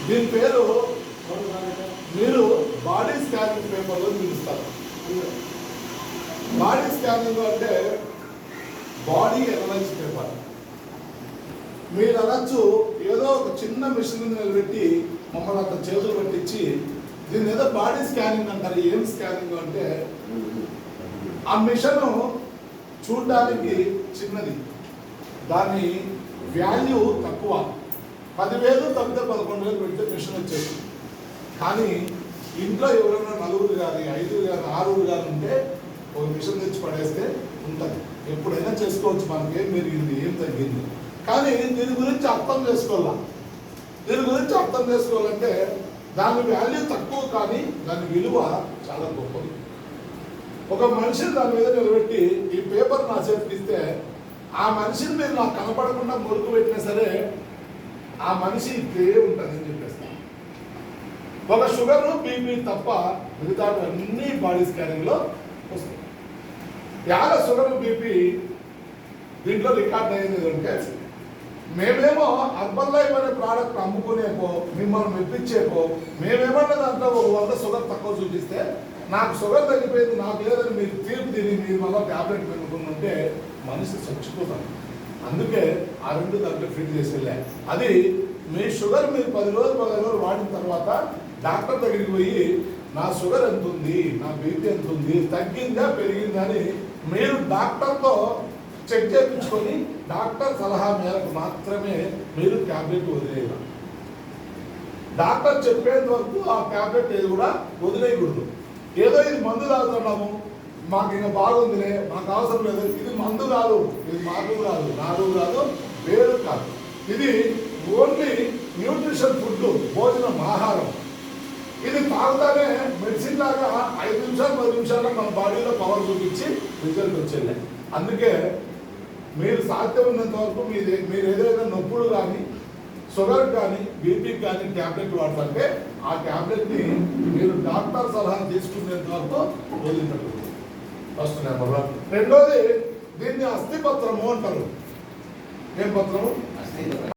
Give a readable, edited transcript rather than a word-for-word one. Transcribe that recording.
దీని పేరు మీరు బాడీ స్కానింగ్ పేపర్లో పిలుస్తారు. బాడీ స్కానింగ్ అంటే బాడీ అనలైజ్ పేపర్. మీరు అనొచ్చు ఏదో ఒక చిన్న మిషన్ నిలబెట్టి మమ్మల్ని అంత చేతులు పెట్టించి దీన్ని ఏదో బాడీ స్కానింగ్ అంటారు. ఏం స్కానింగ్ అంటే ఆ మిషన్ చూడడానికి చిన్నది, దాని వాల్యూ తక్కువ, 10,000 తగ్గితే 11,000 పెడితే మిషన్ వచ్చేది. కానీ ఇంట్లో ఎవరైనా 4 కానీ 5 కానీ 6 కానీ ఉంటే ఒక మిషన్ తెచ్చి పడేస్తే ఉంటుంది. ఎప్పుడైనా చేసుకోవచ్చు, మనకి ఏం పెరిగింది ఏం తగ్గింది. కానీ దీని గురించి అర్థం చేసుకోవాలా. దీని గురించి అర్థం చేసుకోవాలంటే దాని వాల్యూ తక్కువ కానీ దాని విలువ చాలా గొప్పది. ఒక మనిషిని దాని మీద నిలబెట్టి ఈ పేపర్ నా చేతికి ఇస్తే ఆ మనిషిని మీరు నాకు కనపడకుండా మురుకు పెట్టినా సరే ఆ మనిషి ఇదే ఉంటుందని చెప్పేస్తాను. ఒక షుగర్ బీపీ తప్ప మిగతా అన్ని బాడీ స్కానింగ్లో వస్తాయి. యాల షుగర్ బీపీ దీంట్లో రికార్డ్ అయ్యేది అంటే మేమేమో అర్బన్ లైఫ్ అనే ప్రోడక్ట్ అమ్ముకునేపో మిమ్మల్ని మెప్పించేపో మేమేమన్నా దాంట్లో 100 షుగర్ తక్కువ చూపిస్తే నాకు షుగర్ తగ్గిపోయింది నాకు లేదని మీరు తీర్పు తిని మీరు మళ్ళీ ట్యాబ్లెట్ పెట్టుకుంటుంటే మనిషి చచ్చిపోతాను. అందుకే ఆ 2 దాంట్లో ఫిట్ చేసి వెళ్ళా. అది మీ షుగర్ మీరు 10 రోజులు 15 రోజులు వాడిన తర్వాత డాక్టర్ దగ్గరికి పోయి నా షుగర్ ఎంత ఉంది, నా బీపీ ఎంత ఉంది, తగ్గిందా పెరిగిందా అని మీరు డాక్టర్తో చెక్ చేయించుకొని డాక్టర్ సలహా మేరకు మాత్రమే మీరు ట్యాబ్లెట్ వదిలేయాలి. డాక్టర్ చెప్పేంత వరకు ఆ ట్యాబ్లెట్ ఏది కూడా వదిలేయకూడదు. ఏదో ఇది మందు తాగుతున్నాము మాకు ఇంకా బాగుందిలే మాకు అవసరం లేదు, ఇది మందు కాదు, ఇది మాకు కాదు, నాడు కాదు, వేరు కాదు. ఇది ఓన్లీ న్యూట్రిషన్ ఫుడ్, భోజనం, ఆహారం. ఇది తాగుతానే మెడిసిన్ లాగా 5 నిమిషాలు 10 నిమిషాల్లో మన బాడీలో పవర్ చూపించి రిజల్ట్ వచ్చేది. అందుకే మీరు సాధ్యం ఉన్నంత వరకు మీరు ఏదైనా నొప్పులు కానీ షుగర్ కానీ బీపీకి కానీ ట్యాబ్లెట్ వాడుతుంటే ఆ ట్యాబ్లెట్ని మీరు డాక్టర్ సలహా తీసుకునేంత వరకు వదిలినట్టు. First number 1. రెండోది దీన్ని అస్థిపత్రము అంటారు. ఏం పత్రము?